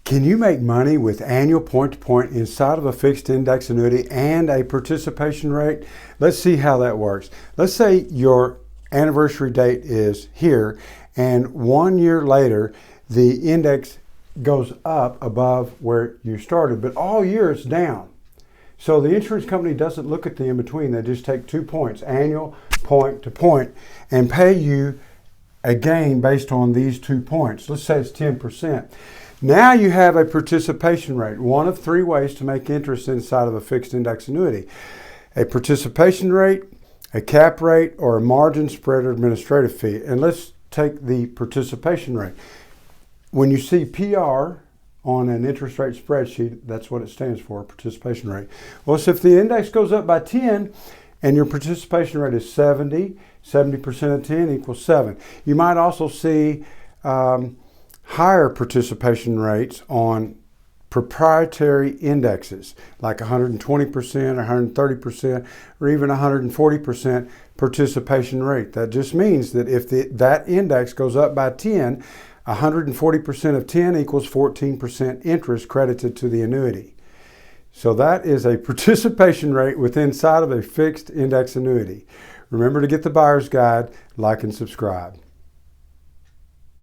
Can you make money with annual point-to-point inside of a fixed index annuity and a participation rate? Let's see how that works. Let's say your anniversary date is here, and 1 year later, the index goes up above where you started, but all year it's down. So the insurance company doesn't look at the in-between. They just take 2 points, annual point-to-point, and pay you a gain based on these 2 points. Let's say it's 10%. Now you have a participation rate, one of 3 ways to make interest inside of a fixed index annuity. A participation rate, a cap rate, or a margin spread or administrative fee. And let's take the participation rate. When you see PR on an interest rate spreadsheet, that's what it stands for, participation rate. Well, so if the index goes up by 10 and your participation rate is 70% of 10 equals 7. You might also see higher participation rates on proprietary indexes, like 120%, 130%, or even 140% participation rate. That just means that if that index goes up by 10, 140% of 10 equals 14% interest credited to the annuity. So that is a participation rate within inside of a fixed index annuity. Remember to get the buyer's guide, like and subscribe.